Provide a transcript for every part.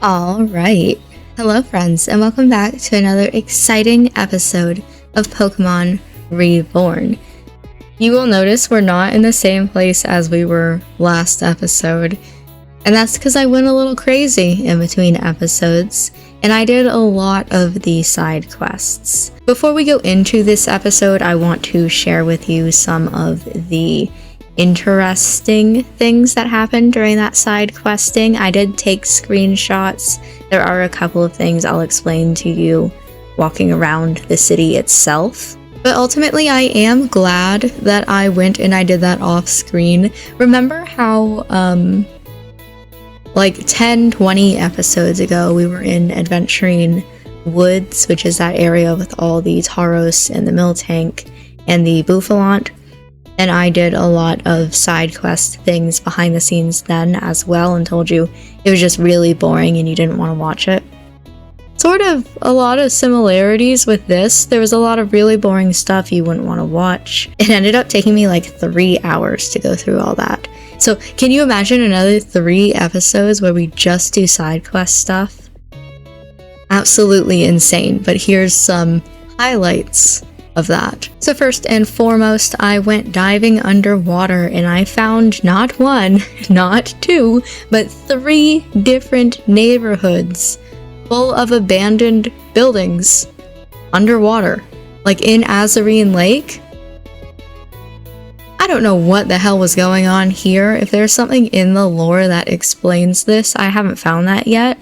Alright, hello friends, and welcome back to another exciting episode of Pokemon Reborn. You will notice we're not in the same place as we were last episode, and that's because I went a little crazy in between episodes, and I did a lot of the side quests. Before we go into this episode, I want to share with you some of the interesting things that happened during that side questing. I did take screenshots. There are a couple of things I'll explain to you walking around the city itself. But ultimately, I am glad that I went and I did that off screen. Remember how, like 10-20 episodes ago, we were in Adventuring Woods, which is that area with all the Tauros and the Miltank and the Bouffalant. And I did a lot of side quest things behind the scenes then as well, and told you it was just really boring and you didn't want to watch it. Sort of a lot of similarities with this. There was a lot of really boring stuff you wouldn't want to watch. It ended up taking me like 3 hours to go through all that. So can you imagine another 3 episodes where we just do side quest stuff? Absolutely insane, but here's some highlights of that. So first and foremost, I went diving underwater and I found not one, not two, but 3 different neighborhoods full of abandoned buildings underwater, like in Azurine Lake. I don't know what the hell was going on here. If there's something in the lore that explains this, I haven't found that yet.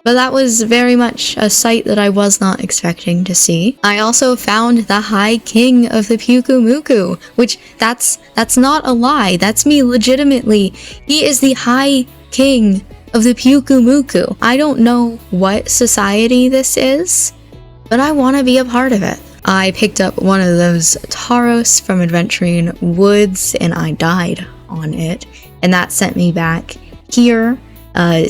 But that was very much a sight that I was not expecting to see. I also found the High King of the Pyukumuku, which that's not a lie. That's me legitimately. He is the High King of the Pyukumuku. I don't know what society this is, but I want to be a part of it. I picked up one of those Tauros from Adventuring Woods and I died on it, and that sent me back here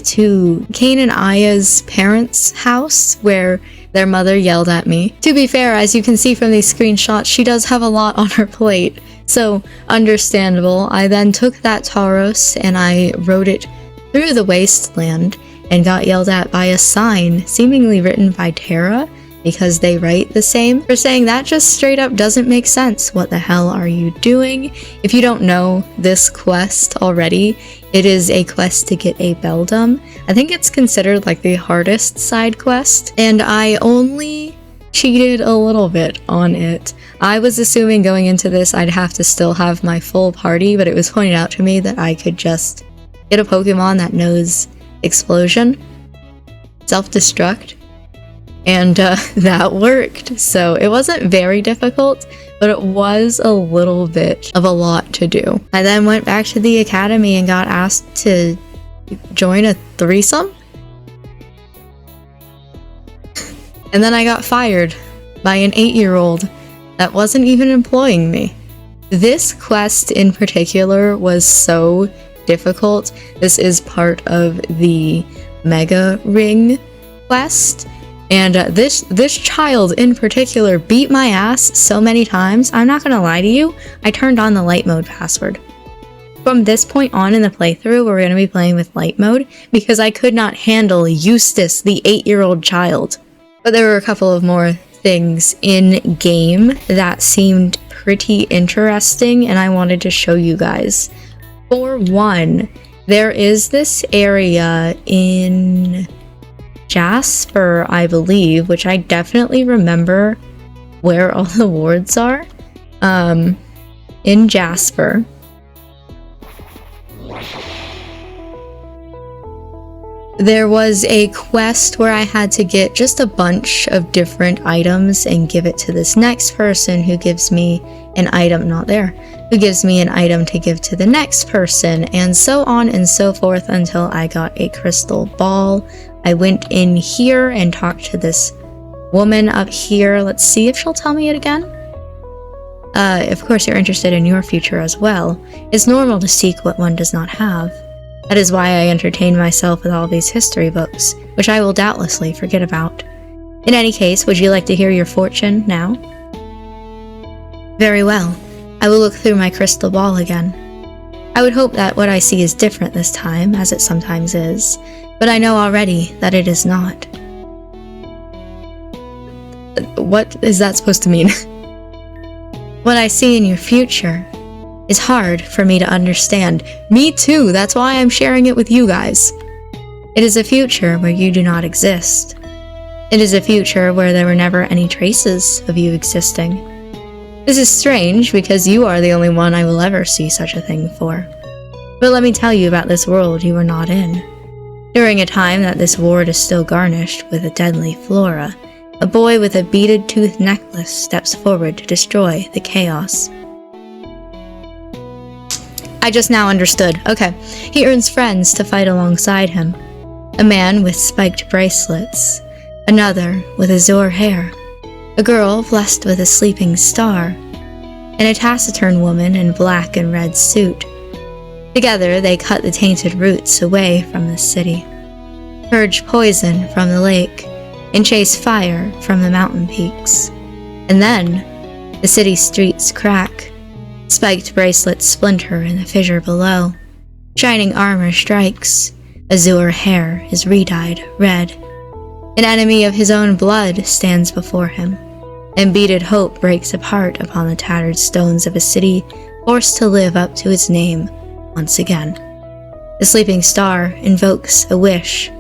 to Kane and Aya's parents' house, where their mother yelled at me. To be fair, as you can see from these screenshots, she does have a lot on her plate, so understandable. I then took that Tauros and I rode it through the wasteland and got yelled at by a sign, seemingly written by Terra, because they write the same, for saying that just straight up doesn't make sense. What the hell are you doing? If you don't know this quest already, it is a quest to get a Beldum. I think it's considered like the hardest side quest, and I only cheated a little bit on it. I was assuming going into this I'd have to still have my full party, but it was pointed out to me that I could just get a Pokemon that knows Explosion, Self-Destruct, and that worked. So it wasn't very difficult, but it was a little bit of a lot to do. I then went back to the academy and got asked to join a threesome. And then I got fired by an 8-year-old that wasn't even employing me. This quest in particular was so difficult. This is part of the Mega Ring quest. And this child in particular beat my ass so many times. I'm not gonna lie to you, I turned on the light mode password. From this point on in the playthrough, we're gonna be playing with light mode because I could not handle Eustace, the 8-year-old child. But there were a couple of more things in game that seemed pretty interesting and I wanted to show you guys. For one, there is this area in Jasper, I believe, which I definitely remember where all the wards are. In Jasper. There was a quest where I had to get just a bunch of different items and give it to this next person who gives me an item, who gives me an item to give to the next person, and so on and so forth until I got a crystal ball. I went in here and talked to this woman up here. Let's see if she'll tell me it again. Of course, you're interested in your future as well. It's normal to seek what one does not have. That is why I entertain myself with all these history books, which I will doubtlessly forget about. In any case, would you like to hear your fortune now? Very well. I will look through my crystal ball again. I would hope that what I see is different this time, as it sometimes is, but I know already that it is not. What is that supposed to mean? What I see in your future is hard for me to understand. Me too, that's why I'm sharing it with you guys. It is a future where you do not exist. It is a future where there were never any traces of you existing. This is strange because you are the only one I will ever see such a thing for. But let me tell you about this world you are not in. During a time that this ward is still garnished with a deadly flora, a boy with a beaded tooth necklace steps forward to destroy the chaos. I just now understood. Okay. He earns friends to fight alongside him. A man with spiked bracelets. Another with azure hair. A girl blessed with a sleeping star. And a taciturn woman in black and red suit. Together they cut the tainted roots away from the city. Purge poison from the lake. And chase fire from the mountain peaks. And then, the city streets crack. Spiked bracelets splinter in the fissure below. Shining armor strikes. Azure hair is redyed red. An enemy of his own blood stands before him. And beaded hope breaks apart upon the tattered stones of a city forced to live up to its name once again. The sleeping star invokes a wish.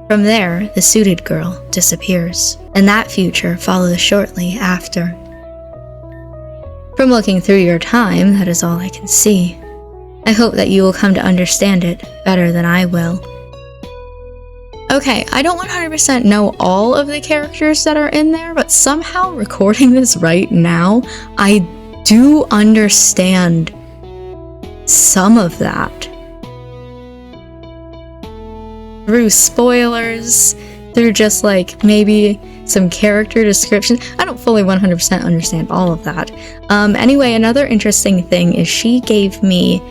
From there, the suited girl disappears, and that future follows shortly after. From looking through your time, that is all I can see. I hope that you will come to understand it better than I will. Okay, I don't 100% know all of the characters that are in there, but somehow recording this right now, I do understand some of that. Through spoilers, through just like maybe some character description. I don't fully 100% understand all of that. Anyway, another interesting thing is she gave me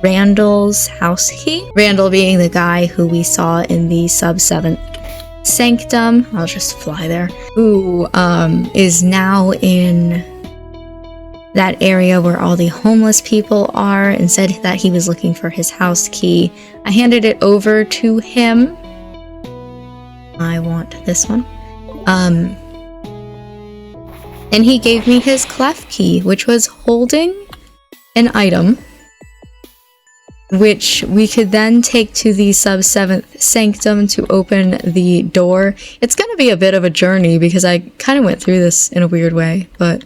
Randall's house key. Randall being the guy who we saw in the sub-7th sanctum. I'll just fly there. Who is now in that area where all the homeless people are, and said that he was looking for his house key. I handed it over to him. I want this one. And he gave me his clef key, which was holding an item, which we could then take to the sub-7th sanctum to open the door. It's gonna be a bit of a journey because I kind of went through this in a weird way, but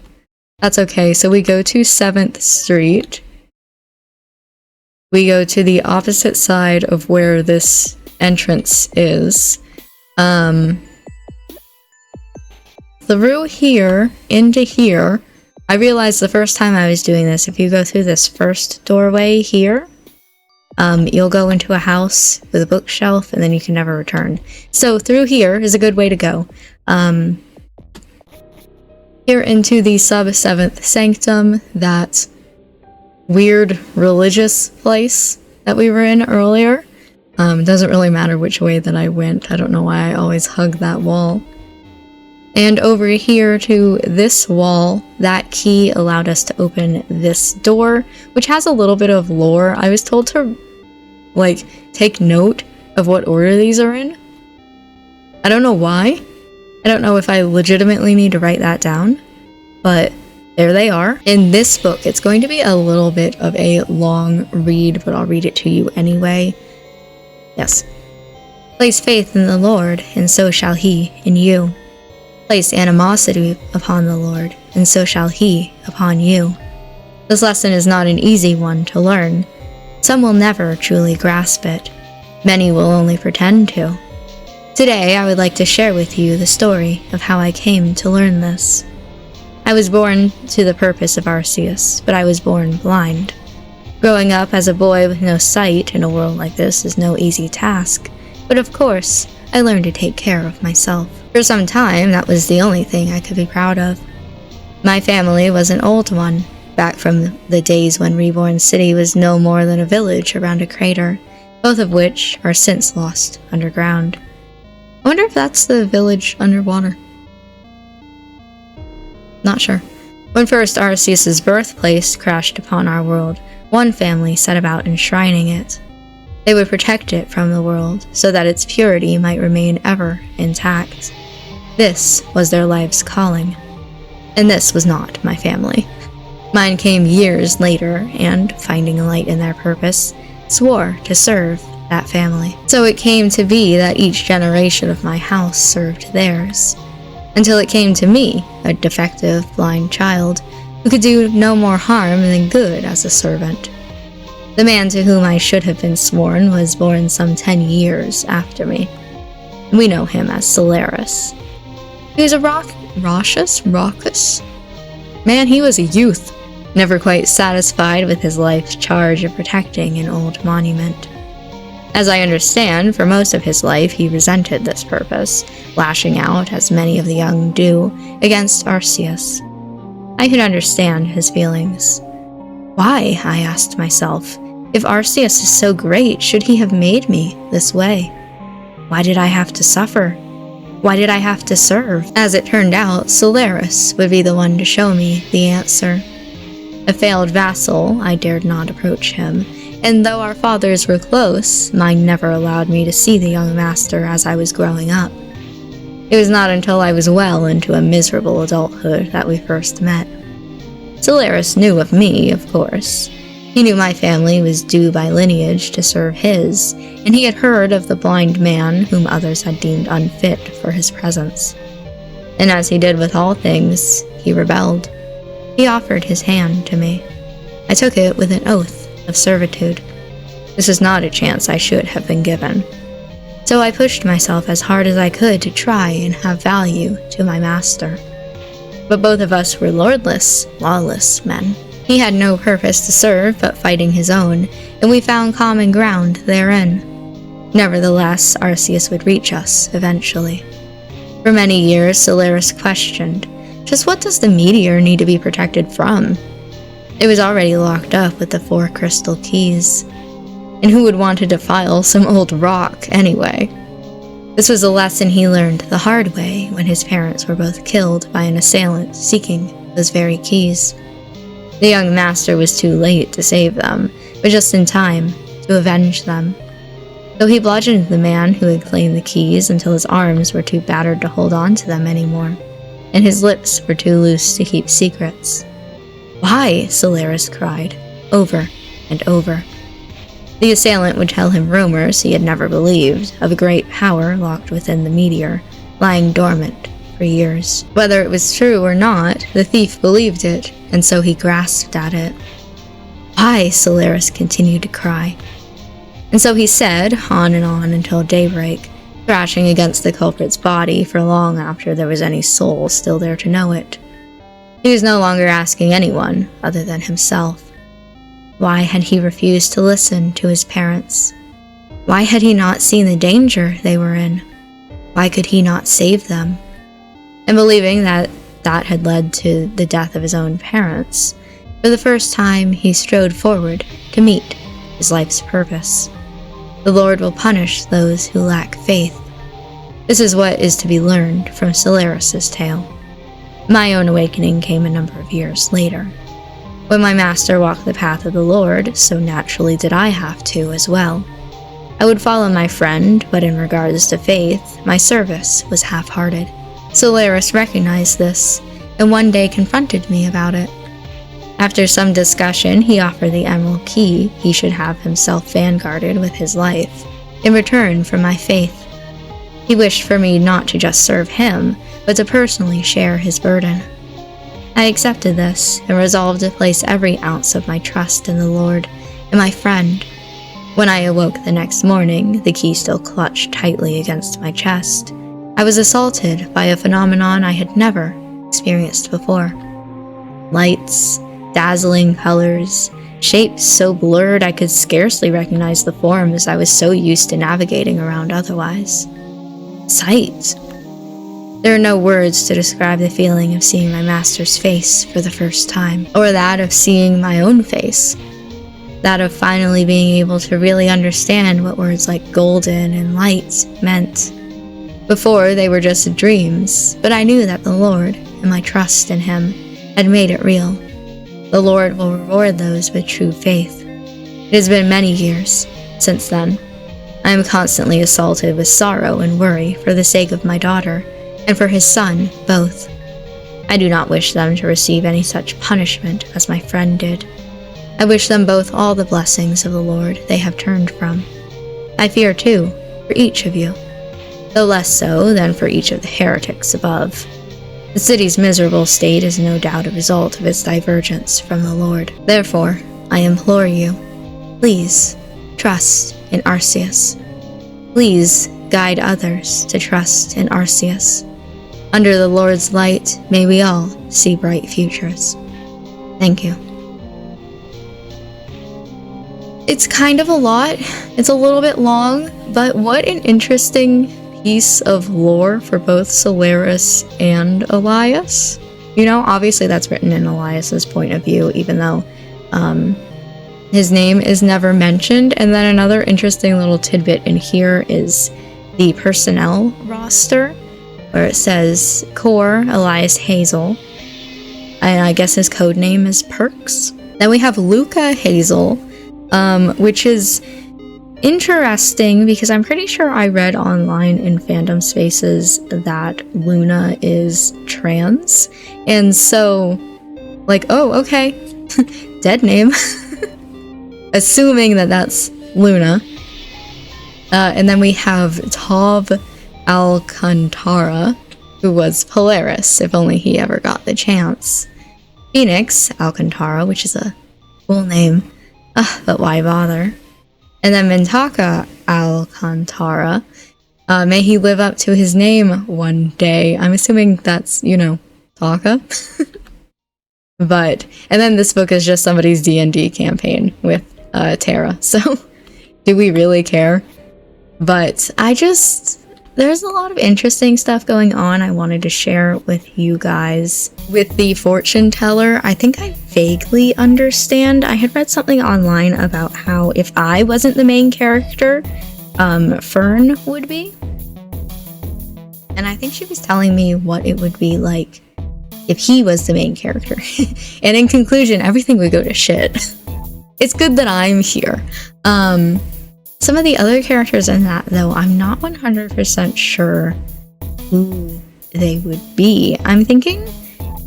that's okay. So we go to 7th Street. We go to the opposite side of where this entrance is. Through here, into here. I realized the first time I was doing this, if you go through this first doorway here, you'll go into a house with a bookshelf and then you can never return. So through here is a good way to go. Here into the sub-7th sanctum, that weird religious place that we were in earlier. It doesn't really matter which way that I went. I don't know why I always hug that wall. And over here to this wall, that key allowed us to open this door, which has a little bit of lore. I was told to, like, take note of what order these are in. I don't know why. I don't know if I legitimately need to write that down, but there they are. In this book, it's going to be a little bit of a long read, but I'll read it to you anyway. Yes. Place faith in the Lord, and so shall he in you. Place animosity upon the Lord, and so shall he upon you. This lesson is not an easy one to learn. Some will never truly grasp it. Many will only pretend to. Today, I would like to share with you the story of how I came to learn this. I was born to the purpose of Arceus, but I was born blind. Growing up as a boy with no sight in a world like this is no easy task, but of course, I learned to take care of myself. For some time, that was the only thing I could be proud of. My family was an old one, back from the days when Reborn City was no more than a village around a crater, both of which are since lost underground. I wonder if that's the village underwater. Not sure. When first Arceus's birthplace crashed upon our world, one family set about enshrining it. They would protect it from the world, so that its purity might remain ever intact. This was their life's calling. And this was not my family. Mine came years later, and, finding a light in their purpose, swore to serve that family. So it came to be that each generation of my house served theirs, until it came to me, a defective, blind child, who could do no more harm than good as a servant. The man to whom I should have been sworn was born some 10 years after me. We know him as Solaris. He was a raucous? Man, he was a youth, never quite satisfied with his life's charge of protecting an old monument. As I understand, for most of his life he resented this purpose, lashing out, as many of the young do, against Arceus. I could understand his feelings. Why, I asked myself, if Arceus is so great, should he have made me this way? Why did I have to suffer? Why did I have to serve? As it turned out, Solaris would be the one to show me the answer. A failed vassal, I dared not approach him, and though our fathers were close, mine never allowed me to see the young master as I was growing up. It was not until I was well into a miserable adulthood that we first met. Solaris knew of me, of course. He knew my family was due by lineage to serve his, and he had heard of the blind man whom others had deemed unfit for his presence. And as he did with all things, he rebelled. He offered his hand to me. I took it with an oath of servitude. This was not a chance I should have been given. So I pushed myself as hard as I could to try and have value to my master. But both of us were lordless, lawless men. He had no purpose to serve but fighting his own, and we found common ground therein. Nevertheless, Arceus would reach us eventually. For many years, Solaris questioned, just what does the meteor need to be protected from? It was already locked up with the 4 crystal keys. And who would want to defile some old rock anyway? This was a lesson he learned the hard way when his parents were both killed by an assailant seeking those very keys. The young master was too late to save them, but just in time to avenge them. So he bludgeoned the man who had claimed the keys until his arms were too battered to hold on to them anymore, and his lips were too loose to keep secrets. Why? Solaris cried, over and over. The assailant would tell him rumors he had never believed of a great power locked within the meteor, lying dormant for years. Whether it was true or not, the thief believed it, and so he grasped at it. Why? Solaris continued to cry. And so he said, on and on until daybreak, thrashing against the culprit's body for long after there was any soul still there to know it. He was no longer asking anyone other than himself. Why had he refused to listen to his parents? Why had he not seen the danger they were in? Why could he not save them? And believing that that had led to the death of his own parents, for the first time he strode forward to meet his life's purpose. The Lord will punish those who lack faith. This is what is to be learned from Solaris's tale. My own awakening came a number of years later. When my master walked the path of the Lord, so naturally did I have to as well. I would follow my friend, but in regards to faith, my service was half-hearted. Solaris recognized this, and one day confronted me about it. After some discussion, he offered the emerald key he should have himself vanguarded with his life, in return for my faith. He wished for me not to just serve him, but to personally share his burden. I accepted this, and resolved to place every ounce of my trust in the Lord and my friend. When I awoke the next morning, the key still clutched tightly against my chest, I was assaulted by a phenomenon I had never experienced before. Lights, dazzling colors, shapes so blurred I could scarcely recognize the forms I was so used to navigating around otherwise. Sight. There are no words to describe the feeling of seeing my master's face for the first time, or that of seeing my own face. That of finally being able to really understand what words like golden and light meant. Before, they were just dreams, but I knew that the Lord, and my trust in Him, had made it real. The Lord will reward those with true faith. It has been many years since then. I am constantly assaulted with sorrow and worry for the sake of my daughter and for his son, both. I do not wish them to receive any such punishment as my friend did. I wish them both all the blessings of the Lord they have turned from. I fear, too, for each of you, though less so than for each of the heretics above. The city's miserable state is no doubt a result of its divergence from the Lord. Therefore, I implore you, please trust in Arceus. Please guide others to trust in Arceus. Under the Lord's light, may we all see bright futures. Thank you. It's kind of a lot. It's a little bit long, but what an interesting piece of lore for both Solaris and Elias. You know, obviously that's written in Elias's point of view, even though his name is never mentioned. And then another interesting little tidbit in here is the personnel roster, where it says Core, Elias Hazel, and I guess his code name is Perks. Then we have Luca Hazel, which is interesting because I'm pretty sure I read online in fandom spaces that Luna is trans. And so, like, oh, okay, dead name. Assuming that that's Luna. And then we have Tav Alcantara, who was Polaris, if only he ever got the chance. Phoenix Alcantara, which is a cool name, but why bother? And then Mintaka Alcantara, may he live up to his name one day. I'm assuming that's, you know, Taka. But, and then this book is just somebody's D&D campaign with Terra, so do we really care? But there's a lot of interesting stuff going on I wanted to share with you guys. With the fortune teller, I think I vaguely understand. I had read something online about how if I wasn't the main character, Fern would be. And I think she was telling me what it would be like if he was the main character. And in conclusion, everything would go to shit. It's good that I'm here. Some of the other characters in that, though, I'm not 100% sure who they would be. I'm thinking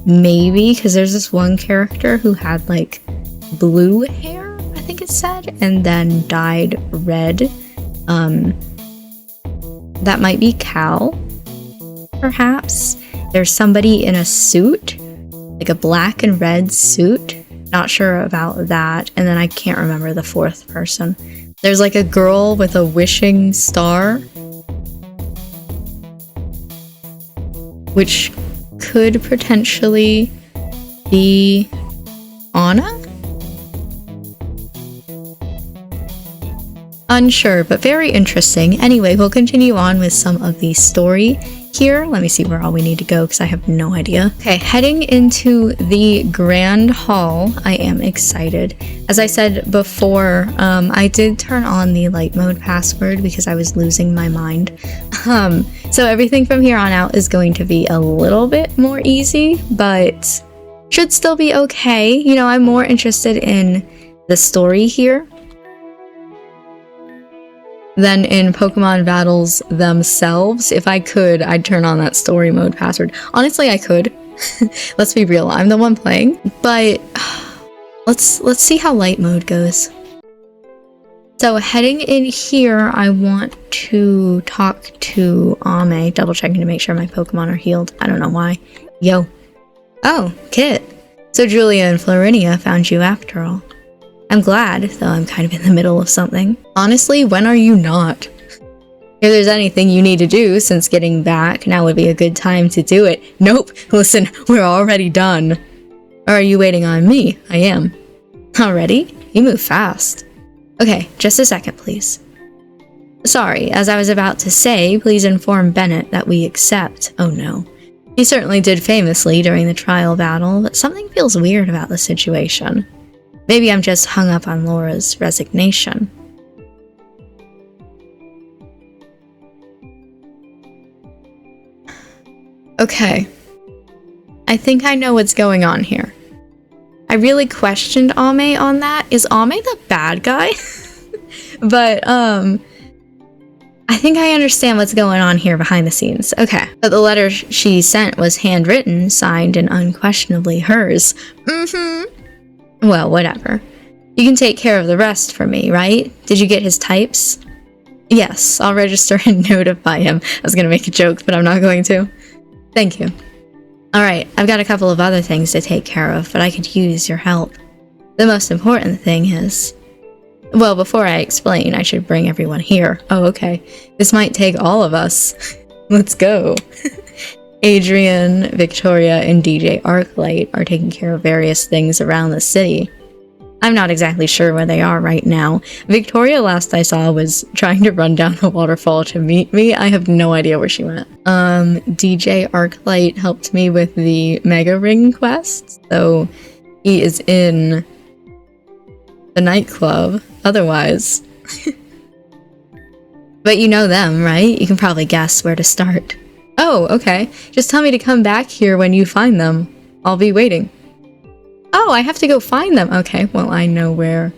maybe, because there's this one character who had, like, blue hair, I think it said, and then dyed red. That might be Cal, perhaps. There's somebody in a suit, like a black and red suit. Not sure about that. And then I can't remember the fourth person. There's like a girl with a wishing star, which could potentially be Anna? Unsure, but very interesting. Anyway, we'll continue on with some of the story here. Let me see where all we need to go because I have no idea. Okay, heading into the Grand Hall. I am excited. As I said before, I did turn on the light mode password because I was losing my mind. So everything from here on out is going to be a little bit more easy, but should still be okay. You know, I'm more interested in the story here than in Pokemon battles themselves. If I could, I'd turn on that story mode password. Honestly, I could. Let's be real, I'm the one playing. But let's see how light mode goes. So heading in here, I want to talk to Ame, double checking to make sure my Pokemon are healed. I don't know why. Yo. Oh, Kit. So Julia and Florinia found you after all. I'm glad, though I'm kind of in the middle of something. Honestly, when are you not? If there's anything you need to do since getting back, now would be a good time to do it. Nope, listen, we're already done. Or are you waiting on me? I am. Already? You move fast. Okay, just a second, please. Sorry, as I was about to say, please inform Bennett that we accept. Oh no. He certainly did famously during the trial battle, but something feels weird about the situation. Maybe I'm just hung up on Laura's resignation. Okay. I think I know what's going on here. I really questioned Ame on that. Is Ame the bad guy? But, I think I understand what's going on here behind the scenes. Okay. But the letter she sent was handwritten, signed, and unquestionably hers. Well, whatever. You can take care of the rest for me, right? Did you get his types? Yes, I'll register and notify him. I was gonna make a joke, but I'm not going to. Thank you. Alright, I've got a couple of other things to take care of, but I could use your help. The most important thing is... Well, before I explain, I should bring everyone here. Oh, okay. This might take all of us. Let's go. Adrienn, Victoria, and DJ Arclight are taking care of various things around the city. I'm not exactly sure where they are right now. Victoria, last I saw, was trying to run down the waterfall to meet me. I have no idea where she went. DJ Arclight helped me with the Mega Ring quest, so he is in the nightclub otherwise. But you know them, right? You can probably guess where to start. Oh, okay. Just tell me to come back here when you find them. I'll be waiting. Oh, I have to go find them. Okay, well, I know where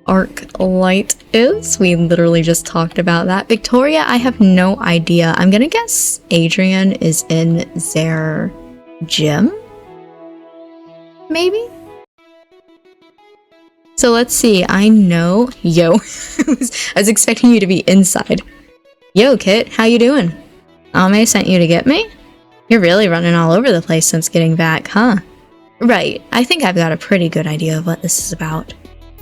Arclight is. We literally just talked about that. Victoria, I have no idea. I'm gonna guess Adrienn is in their gym? Maybe? So let's see. I know... Yo. I was expecting you to be inside. Yo, Kit. How you doing? Ame sent you to get me? You're really running all over the place since getting back, huh? Right, I think I've got a pretty good idea of what this is about.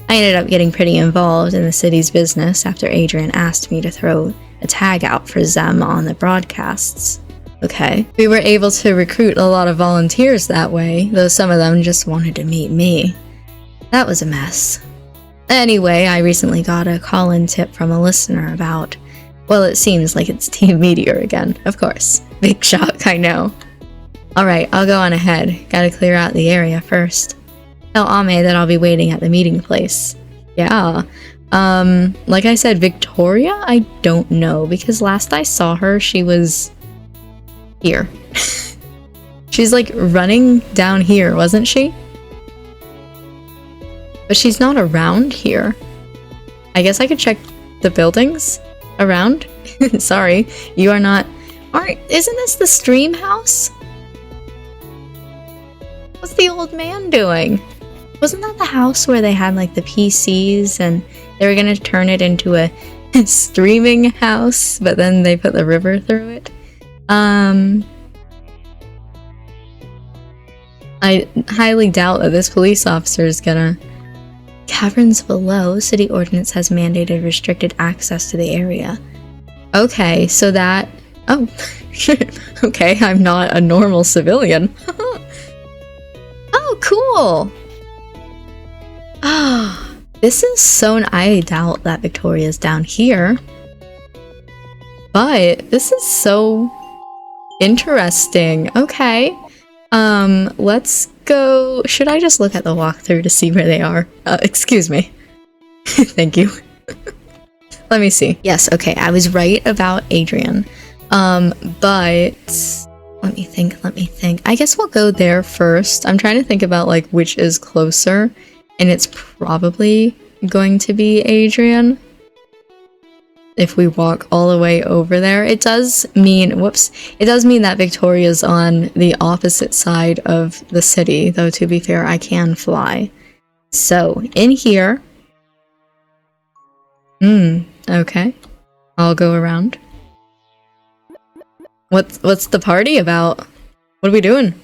I ended up getting pretty involved in the city's business after Adrienn asked me to throw a tag out for them on the broadcasts. Okay. We were able to recruit a lot of volunteers that way, though some of them just wanted to meet me. That was a mess. Anyway, I recently got a call-in tip from a listener about... Well, it seems like it's Team Meteor again, of course. Big shock, I know. Alright, I'll go on ahead. Gotta clear out the area first. Tell Ame that I'll be waiting at the meeting place. Yeah. Like I said, Victoria? I don't know, because last I saw her, she was... here. She's like running down here, wasn't she? But she's not around here. I guess I could check the buildings around. Sorry, you are not... Isn't this the stream house? What's the old man doing? Wasn't that the house where they had like the PCs and they were gonna turn it into a streaming house, but then they put the river through it? I highly doubt that this police officer is gonna... Caverns below, city ordinance has mandated restricted access to the area. Okay, so that... Oh, shit. Okay, I'm not a normal civilian. Oh, cool! Ah, this is so... I doubt that Victoria's down here. But this is so interesting. Okay. Let's go... Should I just look at the walkthrough to see where they are? Excuse me. Thank you. Let me see. Yes, okay, I was right about Adrienn. But... Let me think. I guess we'll go there first. I'm trying to think about, like, which is closer. And it's probably going to be Adrienn. If we walk all the way over there. It does mean... Whoops. It does mean that Victoria's on the opposite side of the city. Though, to be fair, I can fly. So, in here... okay. I'll go around. What's the party about? What are we doing?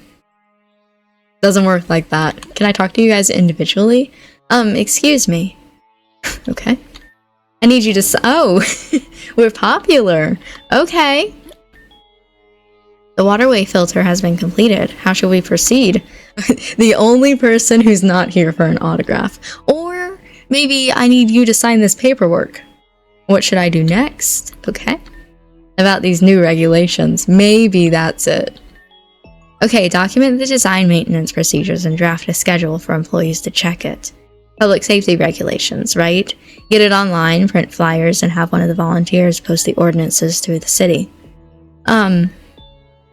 Doesn't work like that. Can I talk to you guys individually? Excuse me. Okay. I need you to oh! We're popular! Okay! The waterway filter has been completed. How should we proceed? The only person who's not here for an autograph. Or maybe I need you to sign this paperwork. What should I do next? Okay. About these new regulations. Maybe that's it. Okay, document the design maintenance procedures and draft a schedule for employees to check it. Public safety regulations, right? Get it online, print flyers, and have one of the volunteers post the ordinances through the city.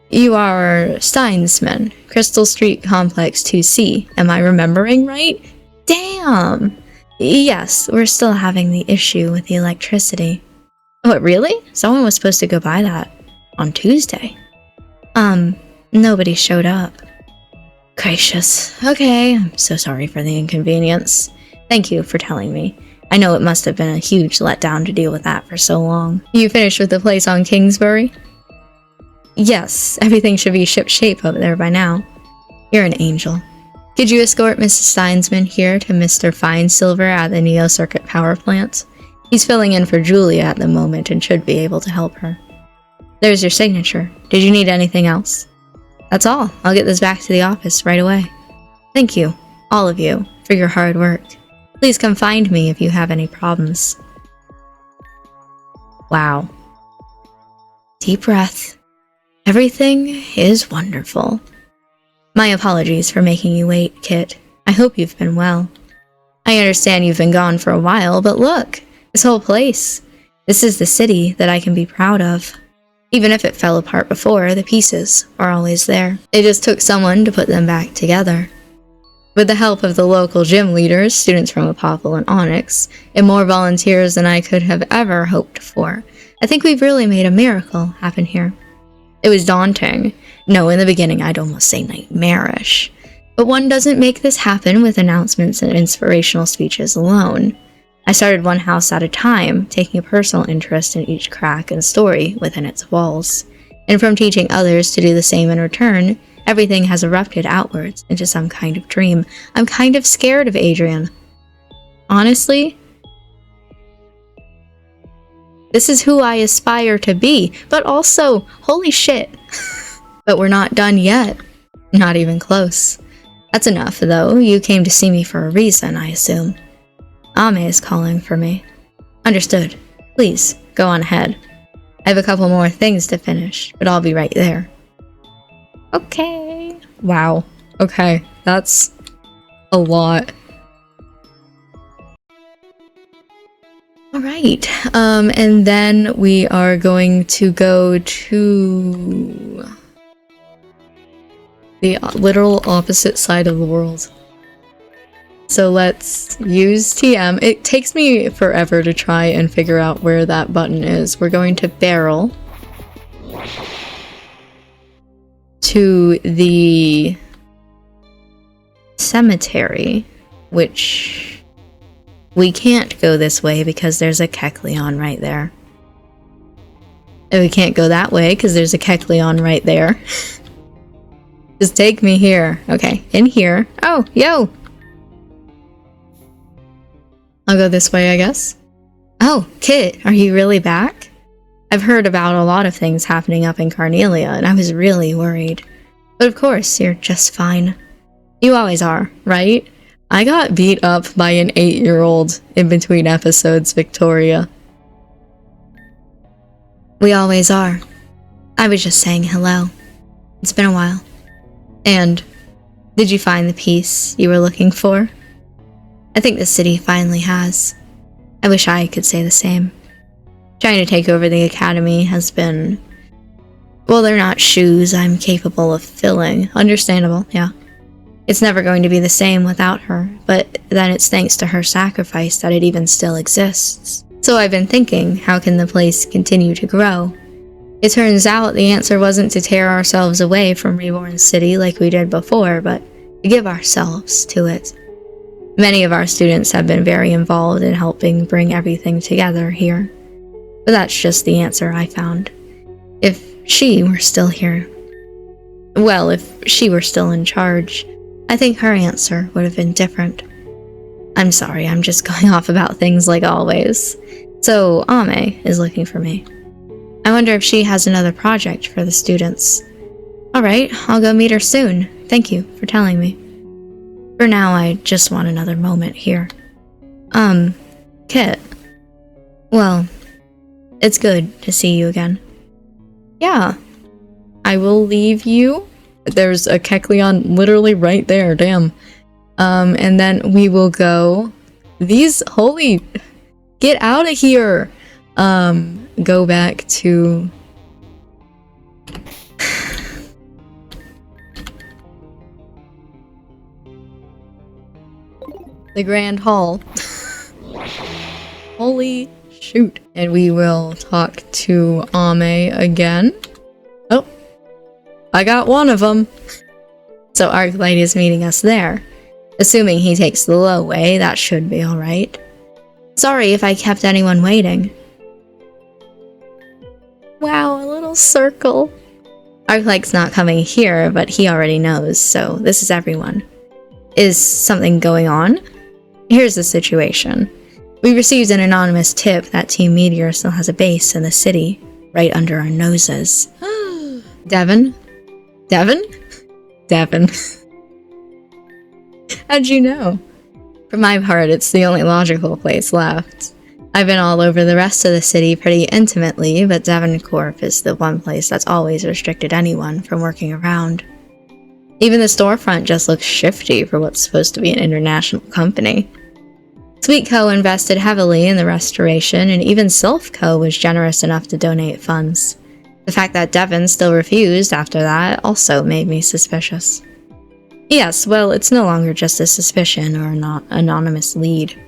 You are Steinsman, Crystal Street Complex 2C. Am I remembering right? Damn! Yes, we're still having the issue with the electricity. What, really? Someone was supposed to go by that on Tuesday. Nobody showed up. Gracious. Okay, I'm so sorry for the inconvenience. Thank you for telling me. I know it must have been a huge letdown to deal with that for so long. You finished with the place on Kingsbury? Yes, everything should be ship-shape up there by now. You're an angel. Could you escort Mrs. Steinsman here to Mr. Finesilver at the Neo Circuit Power Plant? He's filling in for Julia at the moment and should be able to help her. There's your signature. Did you need anything else? That's all. I'll get this back to the office right away. Thank you, all of you, for your hard work. Please come find me if you have any problems. Wow. Deep breath. Everything is wonderful. My apologies for making you wait, Kit. I hope you've been well. I understand you've been gone for a while, but look, this whole place. This is the city that I can be proud of. Even if it fell apart before, the pieces are always there. It just took someone to put them back together. With the help of the local gym leaders, students from Apophyll and Onyx, and more volunteers than I could have ever hoped for, I think we've really made a miracle happen here. It was daunting. No, in the beginning I'd almost say nightmarish. But one doesn't make this happen with announcements and inspirational speeches alone. I started one house at a time, taking a personal interest in each crack and story within its walls. And from teaching others to do the same in return, everything has erupted outwards into some kind of dream. I'm kind of scared of Adrienn. Honestly, this is who I aspire to be, but also, holy shit. But we're not done yet. Not even close. That's enough, though. You came to see me for a reason, I assume. Ame is calling for me. Understood. Please, go on ahead. I have a couple more things to finish, but I'll be right there. Okay. Wow. Okay, that's a lot. Alright, and then we are going to go to the literal opposite side of the world. So let's use TM. It takes me forever to try and figure out where that button is. We're going to barrel to the cemetery, which we can't go this way because there's a Kecleon right there. And we can't go that way because there's a Kecleon right there. Just take me here. Okay, in here. Oh, yo! I'll go this way, I guess. Oh, Kit, are you really back? I've heard about a lot of things happening up in Carnelia, and I was really worried. But of course, you're just fine. You always are, right? I got beat up by an 8-year-old in between episodes, Victoria. We always are. I was just saying hello. It's been a while. And, did you find the piece you were looking for? I think the city finally has. I wish I could say the same. Trying to take over the academy has been... Well, they're not shoes I'm capable of filling. Understandable, yeah. It's never going to be the same without her, but then it's thanks to her sacrifice that it even still exists. So I've been thinking, how can the place continue to grow? It turns out the answer wasn't to tear ourselves away from Reborn City like we did before, but to give ourselves to it. Many of our students have been very involved in helping bring everything together here. But that's just the answer I found. If she were still here. Well, if she were still in charge, I think her answer would have been different. I'm sorry, I'm just going off about things like always. So, Ame is looking for me. I wonder if she has another project for the students. Alright, I'll go meet her soon. Thank you for telling me. For now, I just want another moment here. Kit. Well, it's good to see you again. Yeah. I will leave you. There's a Kecleon literally right there, damn. And then we will go... These... Holy... Get out of here! Go back to... The Grand Hall. Holy shoot. And we will talk to Ame again. Oh, I got one of them. So Arclight is meeting us there. Assuming he takes the low way, that should be alright. Sorry if I kept anyone waiting. Wow, a little circle. Arclight's not coming here, but he already knows, so this is everyone. Is something going on? Here's the situation. We received an anonymous tip that Team Meteor still has a base in the city, right under our noses. Devon? Devon? Devon. How'd you know? For my part, it's the only logical place left. I've been all over the rest of the city pretty intimately, but Devon Corp is the one place that's always restricted anyone from working around. Even the storefront just looks shifty for what's supposed to be an international company. Sweet Co. invested heavily in the restoration, and even Sylph Co. was generous enough to donate funds. The fact that Devon still refused after that also made me suspicious. Yes, well, it's no longer just a suspicion or an anonymous lead.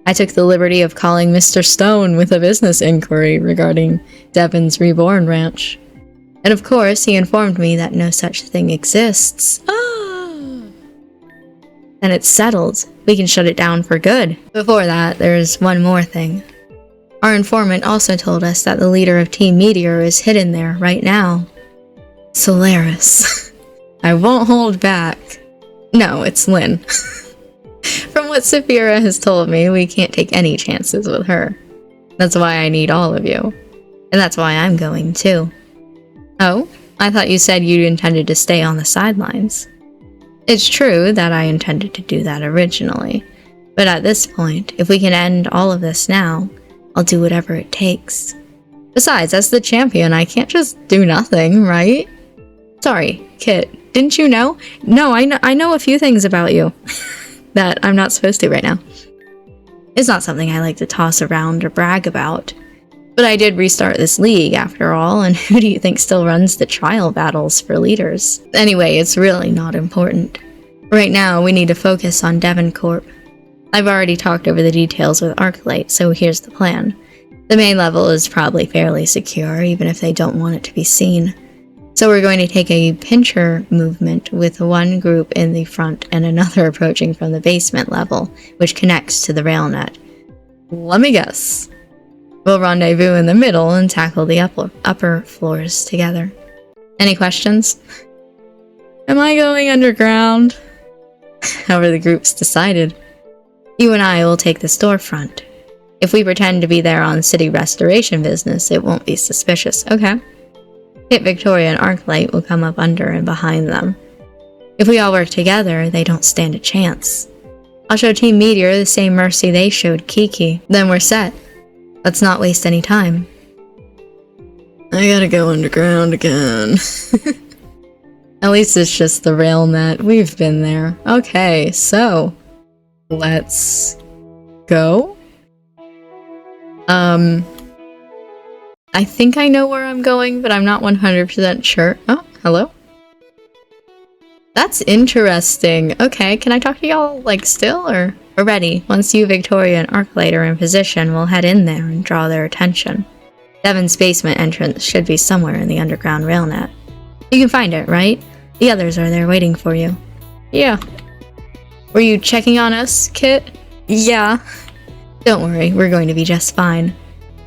I took the liberty of calling Mr. Stone with a business inquiry regarding Devon's Reborn ranch. And of course, he informed me that no such thing exists. And it's settled. We can shut it down for good. Before that, there's one more thing. Our informant also told us that the leader of Team Meteor is hidden there right now. Solaris. I won't hold back. No, it's Lynn. From what Saphira has told me, we can't take any chances with her. That's why I need all of you. And that's why I'm going too. Oh? I thought you said you intended to stay on the sidelines. It's true that I intended to do that originally, but at this point, if we can end all of this now, I'll do whatever it takes. Besides, as the champion, I can't just do nothing, right? Sorry, Kit, didn't you know? No, I know a few things about you that I'm not supposed to right now. It's not something I like to toss around or brag about. But I did restart this league after all, and who do you think still runs the trial battles for leaders? Anyway, it's really not important. Right now, we need to focus on Devon Corp. I've already talked over the details with Arclight, so here's the plan. The main level is probably fairly secure, even if they don't want it to be seen. So we're going to take a pincher movement with one group in the front and another approaching from the basement level, which connects to the rail net. Let me guess. We'll rendezvous in the middle and tackle the upper floors together. Any questions? Am I going underground? However the group's decided. You and I will take the storefront. If we pretend to be there on city restoration business, it won't be suspicious. Okay. Kit, Victoria, and Arclight will come up under and behind them. If we all work together, they don't stand a chance. I'll show Team Meteor the same mercy they showed Kiki. Then we're set. Let's not waste any time. I gotta go underground again. At least it's just the rail net. We've been there. Okay, so let's go. I think I know where I'm going, but I'm not 100% sure. Oh, hello? That's interesting. Okay, can I talk to y'all, like, still, or we're ready? Once you, Victoria, and Arclight are in position, we'll head in there and draw their attention. Devon's basement entrance should be somewhere in the underground rail net. You can find it, right? The others are there waiting for you. Yeah. Were you checking on us, Kit? Yeah. Don't worry, we're going to be just fine.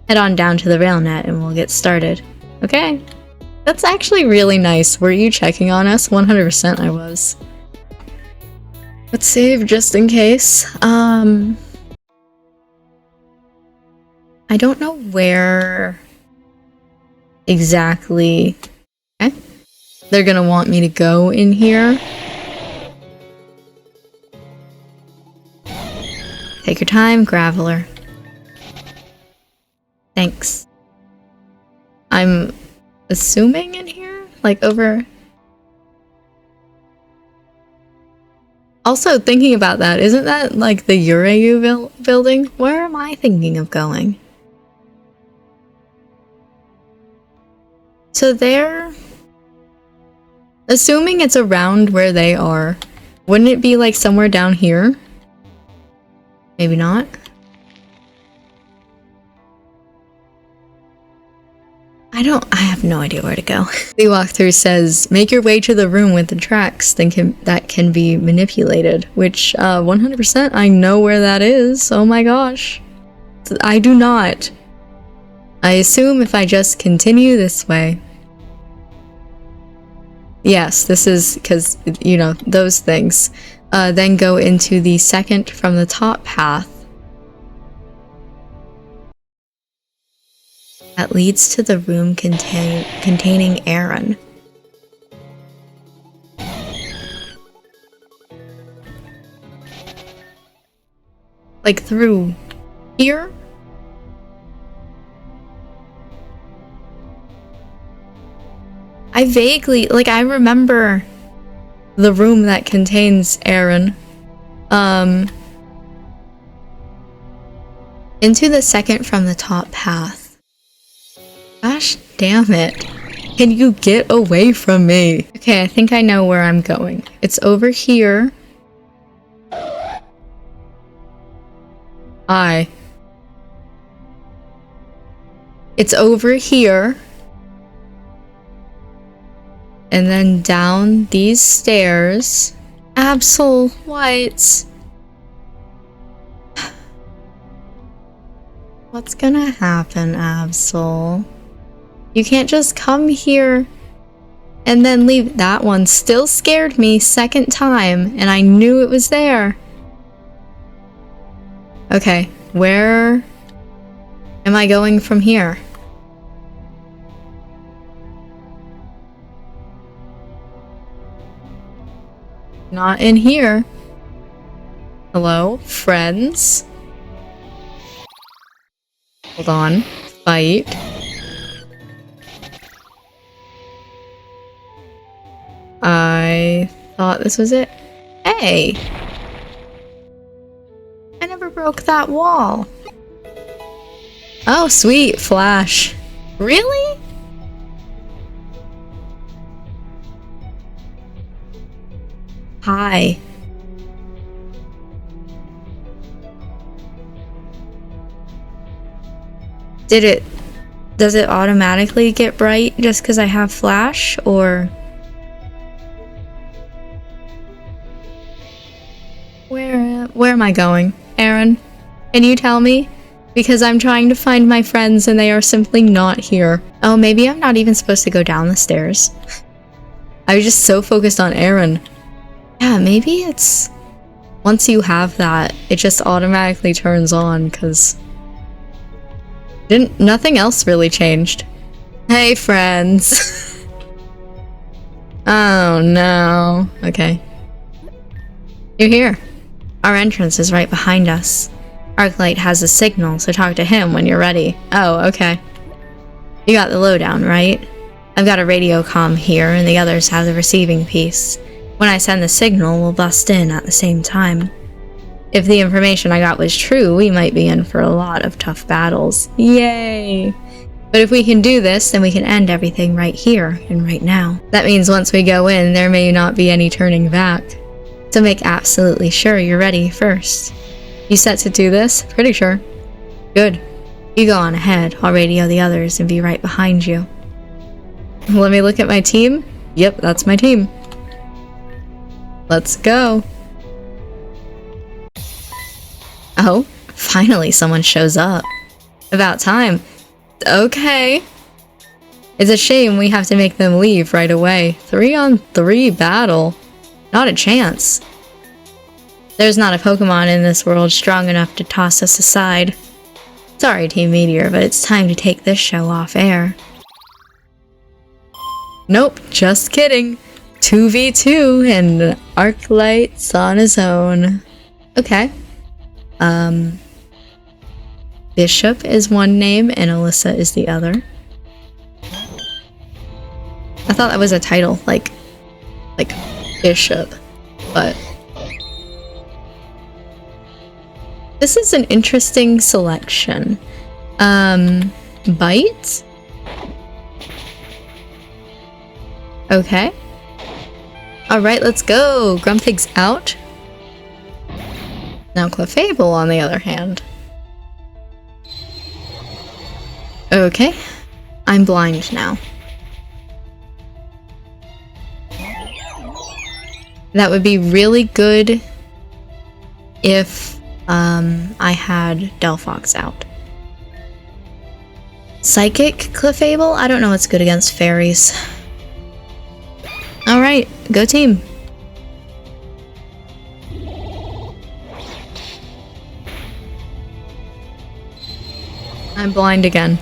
Head on down to the rail net and we'll get started. Okay. That's actually really nice. Were you checking on us? 100% I was. Let's save just in case. I don't know where exactly. Okay. They're gonna want me to go in here. Take your time, Graveler. Thanks. I'm assuming in here? Like over... Also, thinking about that, isn't that like the Ureu building? Where am I thinking of going? So they're... Assuming it's around where they are, wouldn't it be like somewhere down here? Maybe not. I have no idea where to go. The walkthrough says, make your way to the room with the tracks that can be manipulated, which 100% I know where that is. Oh my gosh. I do not. I assume if I just continue this way. Yes, this is because, you know, those things. Then go into the second from the top path. That leads to the room containing Adrienn. Like through here? I vaguely, like, I remember the room that contains Adrienn. Into the second from the top path. Gosh damn it. Can you get away from me? Okay, I think I know where I'm going. It's over here. It's over here. And then down these stairs. Absol, what? What's gonna happen, Absol? You can't just come here and then leave. That one still scared me second time, and I knew it was there. Okay, where am I going from here? Not in here. Hello, friends? Hold on. Fight. I thought this was it. Hey! I never broke that wall. Oh, sweet. Flash. Really? Hi. Does it automatically get bright just because I have flash, or? Where am I going? Adrienn, can you tell me? Because I'm trying to find my friends and they are simply not here. Oh, maybe I'm not even supposed to go down the stairs. I was just so focused on Adrienn. Yeah, maybe it's... Once you have that, it just automatically turns on, because... Nothing else really changed. Hey, friends! Oh, no. Okay. You're here. Our entrance is right behind us. Arclight has a signal, so talk to him when you're ready. Oh, okay. You got the lowdown, right? I've got a radio comm here, and the others have the receiving piece. When I send the signal, we'll bust in at the same time. If the information I got was true, we might be in for a lot of tough battles. Yay! But if we can do this, then we can end everything right here and right now. That means once we go in, there may not be any turning back. So make absolutely sure you're ready first. You set to do this? Pretty sure. Good. You go on ahead. I'll radio the others and be right behind you. Let me look at my team. Yep, that's my team. Let's go. Oh, finally someone shows up. About time. Okay. It's a shame we have to make them leave right away. 3-on-3 battle. Not a chance. There's not a Pokemon in this world strong enough to toss us aside. Sorry, Team Meteor, but it's time to take this show off air. Nope, just kidding. 2v2 and Arclight's on his own. Okay. Bishop is one name and Alyssa is the other. I thought that was a title, like Bishop, but this is an interesting selection. Bite? Okay. Alright, let's go! Grumpig's out. Now Clefable, on the other hand. Okay, I'm blind now. That would be really good if I had Delphox out. Psychic Clefable? I don't know what's good against fairies. Alright, go team. I'm blind again.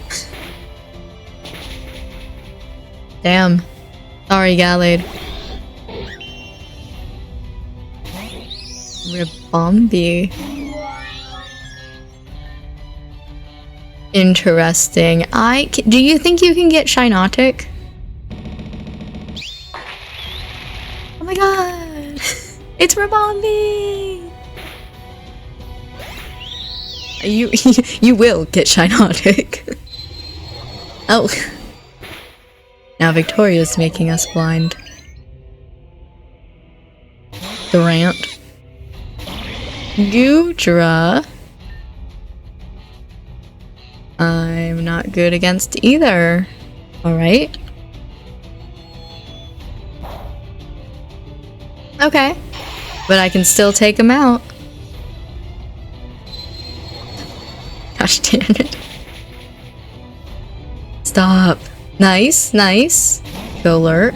Damn. Sorry, Gallade. Ribombi. Interesting. Do you think you can get Shinotic? Oh my god! It's Ribombi! You will get Shinotic. Oh. Now Victoria's making us blind. Durant. Goodra. I'm not good against either. Alright. Okay. But I can still take him out. Gosh damn it. Stop. Nice, nice. Go lurk.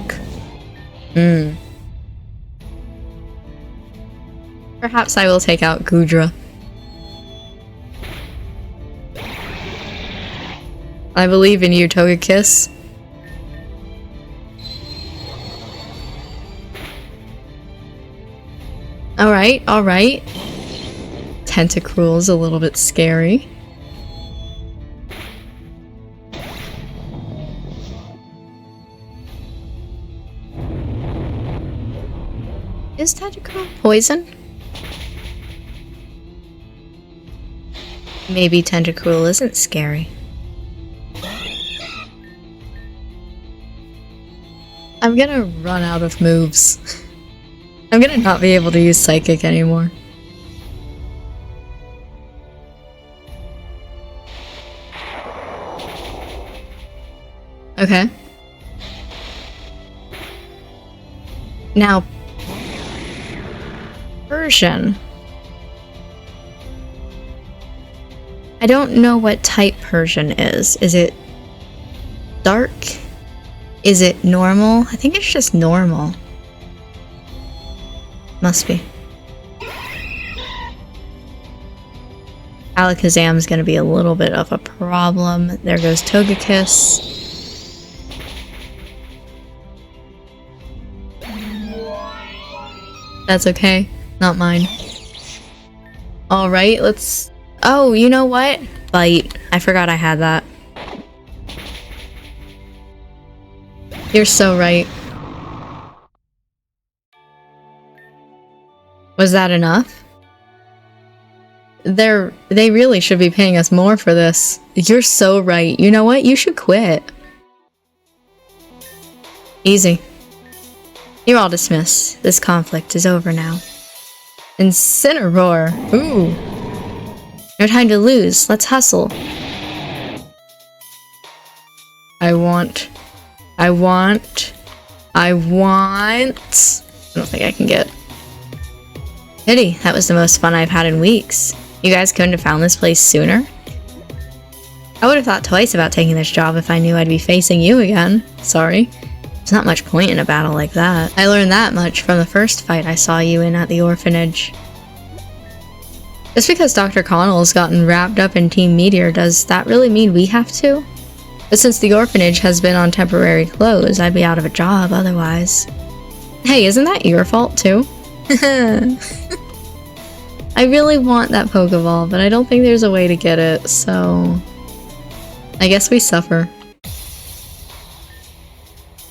Perhaps I will take out Goodra. I believe in you, Togekiss. Alright, alright. Tentacruel's a little bit scary. Is Tentacruel poison? Maybe Tentacruel isn't scary. I'm gonna run out of moves. I'm gonna not be able to use Psychic anymore. Okay. Now, Persian. I don't know what type Persian is. Is it dark? Is it normal? I think it's just normal. Must be. Alakazam's gonna be a little bit of a problem. There goes Togekiss. That's okay. Not mine. Alright, let's... Oh, you know what? Bite. I forgot I had that. You're so right. Was that enough? They really should be paying us more for this. You're so right. You know what? You should quit. Easy. You're all dismissed. This conflict is over now. Incineroar. Ooh. No time to lose. Let's hustle. I don't think I can get. Pity. That was the most fun I've had in weeks. You guys couldn't have found this place sooner? I would have thought twice about taking this job if I knew I'd be facing you again. Sorry. There's not much point in a battle like that. I learned that much from the first fight I saw you in at the orphanage. Just because Dr. Connell's gotten wrapped up in Team Meteor, does that really mean we have to? But since the orphanage has been on temporary close, I'd be out of a job otherwise. Hey, isn't that your fault too? I really want that Pokeball, but I don't think there's a way to get it, so... I guess we suffer.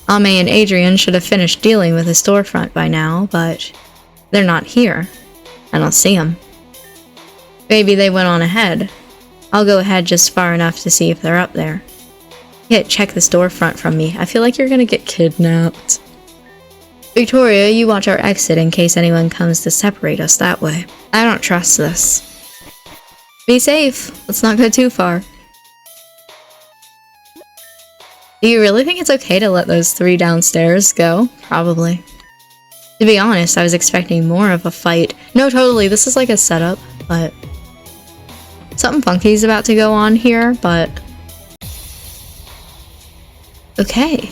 Ame and Adrienn should have finished dealing with the storefront by now, but... they're not here. I don't see them. Maybe they went on ahead. I'll go ahead just far enough to see if they're up there. Yeah, check the storefront from me. I feel like you're gonna get kidnapped. Victoria, you watch our exit in case anyone comes to separate us that way. I don't trust this. Be safe. Let's not go too far. Do you really think it's okay to let those 3 downstairs go? Probably. To be honest, I was expecting more of a fight. No, totally, this is like a setup, but... something funky's about to go on here, but... okay.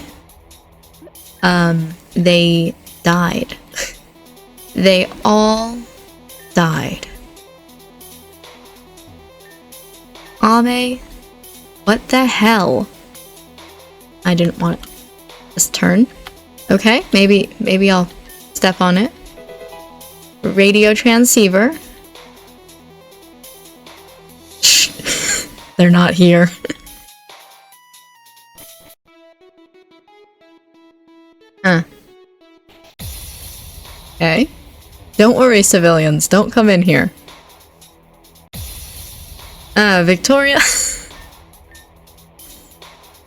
They died. They all died. Ame? What the hell? I didn't want to just turn. Okay, maybe I'll step on it. Radio transceiver. Shh. They're not here. Huh. Okay. Don't worry, civilians. Don't come in here. Victoria.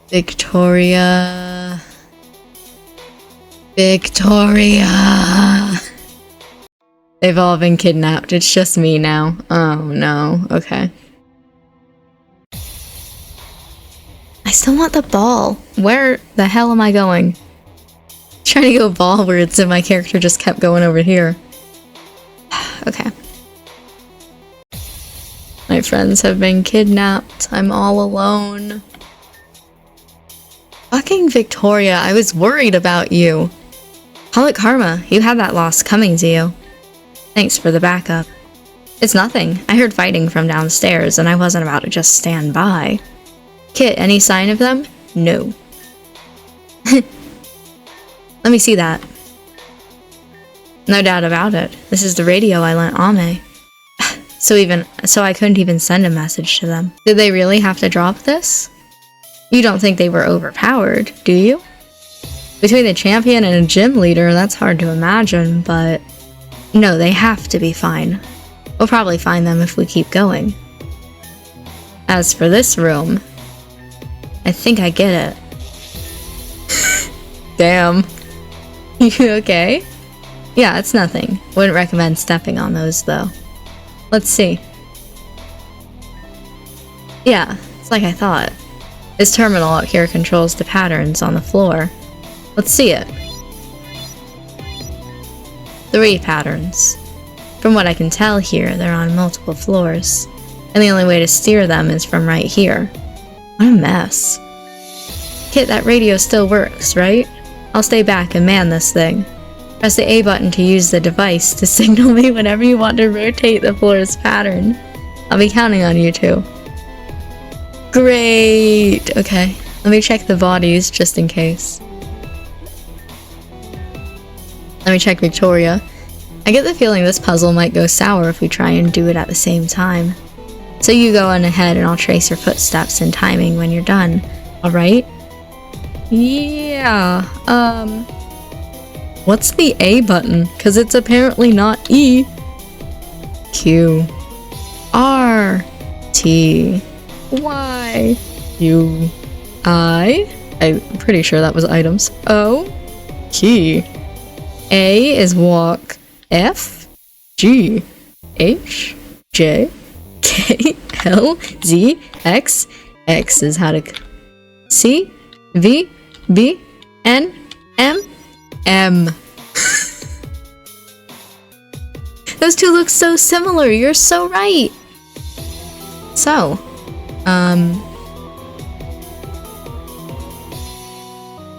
Victoria. Victoria. They've all been kidnapped. It's just me now. Oh no. Okay. I still want the ball. Where the hell am I going? Trying to go ballwards and my character just kept going over here. Okay. My friends have been kidnapped. I'm all alone. Fucking Victoria, I was worried about you. Call it karma. You had that loss coming to you. Thanks for the backup. It's nothing. I heard fighting from downstairs and I wasn't about to just stand by. Kit, any sign of them? No. Let me see that. No doubt about it. This is the radio I lent Ame. So I couldn't even send a message to them. Did they really have to drop this? You don't think they were overpowered, do you? Between the champion and a gym leader, that's hard to imagine, but... no, they have to be fine. We'll probably find them if we keep going. As for this room... I think I get it. Damn. You okay? Yeah, it's nothing. Wouldn't recommend stepping on those, though. Let's see. Yeah, it's like I thought. This terminal out here controls the patterns on the floor. Let's see it. 3 patterns. From what I can tell here, they're on multiple floors. And the only way to steer them is from right here. What a mess. Kit, that radio still works, right? I'll stay back and man this thing. Press the A button to use the device to signal me whenever you want to rotate the floor's pattern. I'll be counting on you two. Great! Okay, let me check the bodies just in case. Let me check Victoria. I get the feeling this puzzle might go sour if we try and do it at the same time. So you go on ahead and I'll trace your footsteps and timing when you're done. Alright? Yeah, what's the A button? Because it's apparently not E. Q. R. T. Y. U. I. I'm pretty sure that was items. O. Key. A is walk. F. G. H. J. K. L. Z. X. X is how to... C. V. B. N. M. M. Those two look so similar. You're so right. So,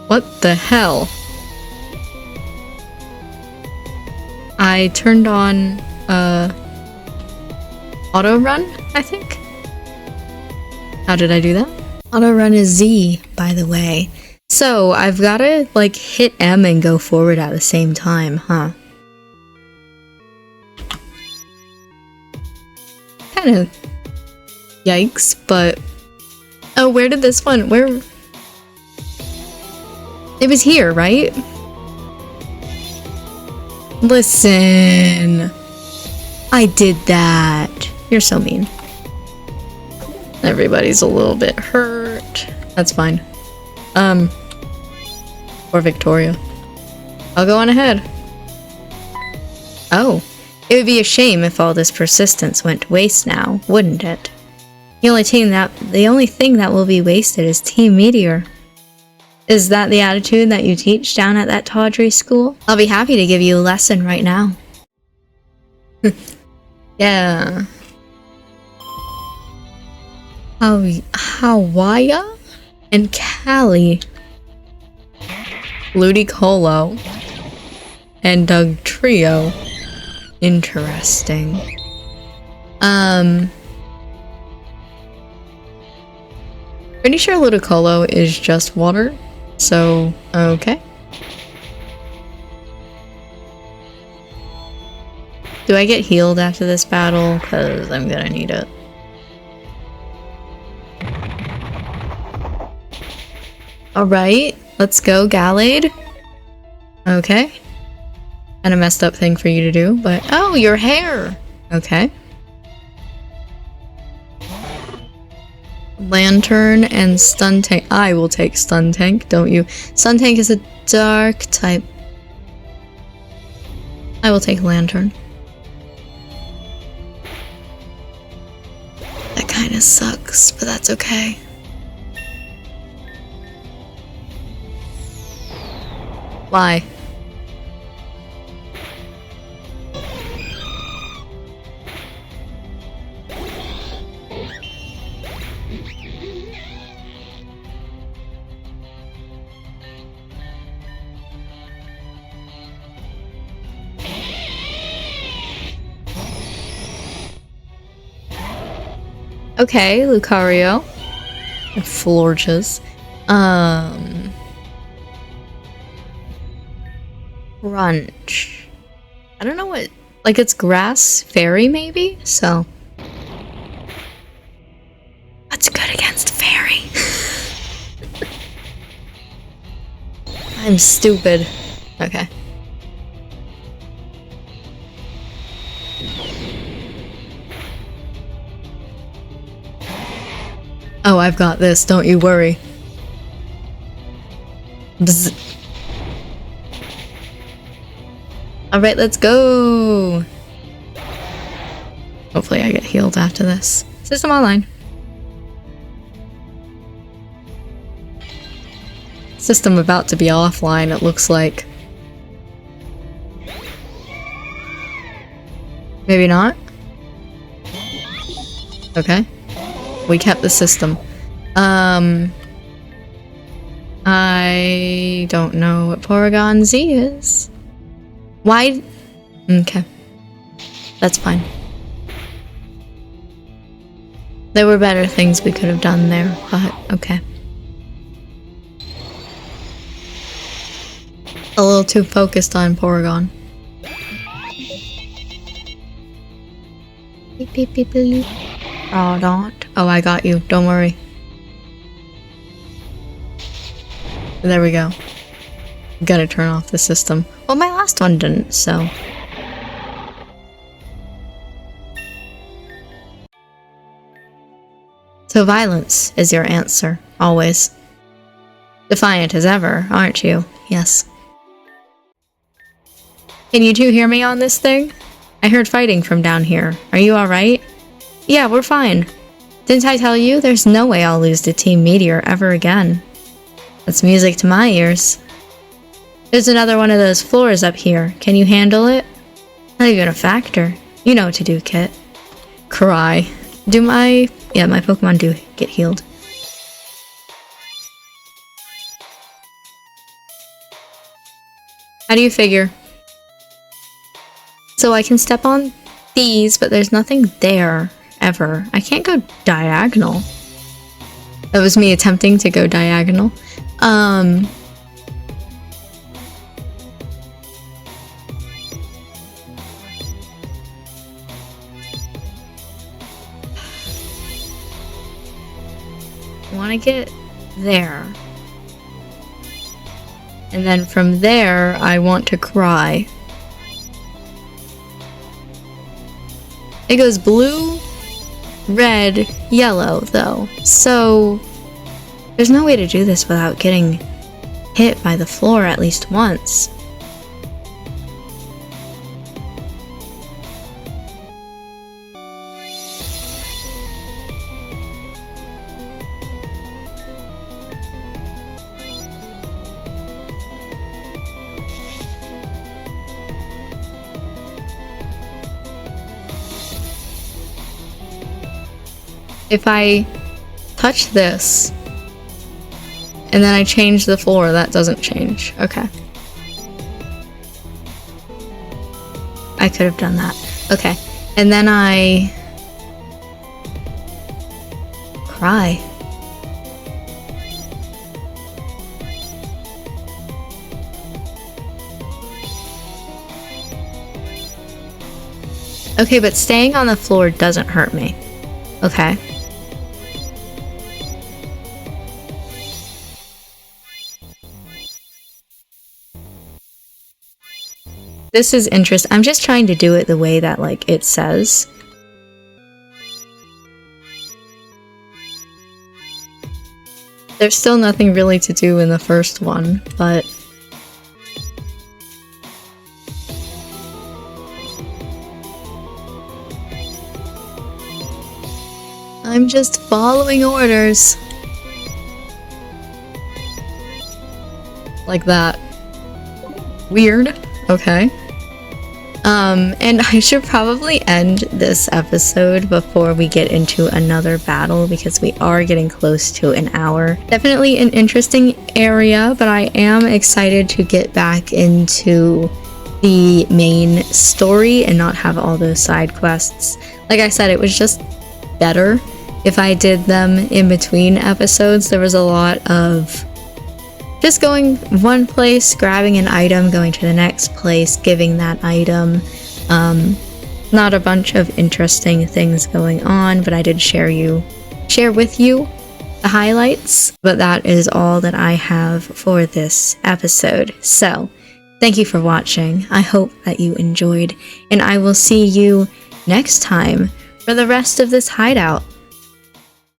what the hell? I turned on, auto run, I think? How did I do that? Auto run is Z, by the way. So, I've gotta, like, hit M and go forward at the same time, huh? Kinda... yikes, but... oh, where did this one... where... it was here, right? Listen... I did that. You're so mean. Everybody's a little bit hurt. That's fine. Or Victoria. I'll go on ahead. Oh, it would be a shame if all this persistence went to waste now, wouldn't it? The only thing that will be wasted is Team Meteor. Is that the attitude that you teach down at that tawdry school? I'll be happy to give you a lesson right now. Yeah. Hawaya and Callie. Ludicolo and Doug Trio. Interesting. Pretty sure Ludicolo is just water, so okay. Do I get healed after this battle? Because I'm gonna need it. Alright, let's go, Gallade. Okay. Kinda messed up thing for you to do, but oh, your hair! Okay. Lantern and Stun Tank. I will take Stun Tank, don't you? Stun Tank is a dark type. I will take Lantern. That kinda sucks, but that's okay. Why? Okay, Lucario. And Florges. Crunch. I don't know what... Like, it's grass fairy, maybe? So... What's good against fairy? I'm stupid. Okay. Oh, I've got this, don't you worry. Bzz. Alright, let's go! Hopefully I get healed after this. System online. System about to be offline, it looks like. Maybe not? Okay. We kept the system. I don't know what Porygon Z is. Why? Okay. That's fine. There were better things we could have done there, but okay. A little too focused on Porygon. Beep, beep, beep, beep. Oh, don't. Oh, I got you. Don't worry. There we go. Gotta turn off the system. Well, my last one didn't, so... So violence is your answer, always. Defiant as ever, aren't you? Yes. Can you two hear me on this thing? I heard fighting from down here. Are you alright? Yeah, we're fine. Didn't I tell you? There's no way I'll lose to Team Meteor ever again. That's music to my ears. There's another one of those floors up here. Can you handle it? Not even a factor. You know what to do, Kit. Cry. Do my... Yeah, my Pokemon do get healed. How do you figure? So I can step on these, but there's nothing there. Ever. I can't go diagonal. That was me attempting to go diagonal. I want to get there. And then from there, I want to cry. It goes blue, red, yellow, though. So, there's no way to do this without getting hit by the floor at least once. If I touch this, and then I change the floor, that doesn't change. Okay. I could have done that. Okay. And then I cry. Okay, but staying on the floor doesn't hurt me. Okay. This is interesting. I'm just trying to do it the way that, like, it says. There's still nothing really to do in the first one, but... I'm just following orders. Like that. Weird. Okay. And I should probably end this episode before we get into another battle because we are getting close to an hour. Definitely an interesting area, but I am excited to get back into the main story and not have all those side quests. Like I said, it was just better if I did them in between episodes. There was a lot of just going one place, grabbing an item, going to the next place, giving that item. Not a bunch of interesting things going on, but I did share with you the highlights. But that is all that I have for this episode. So, thank you for watching. I hope that you enjoyed, and I will see you next time for the rest of this hideout.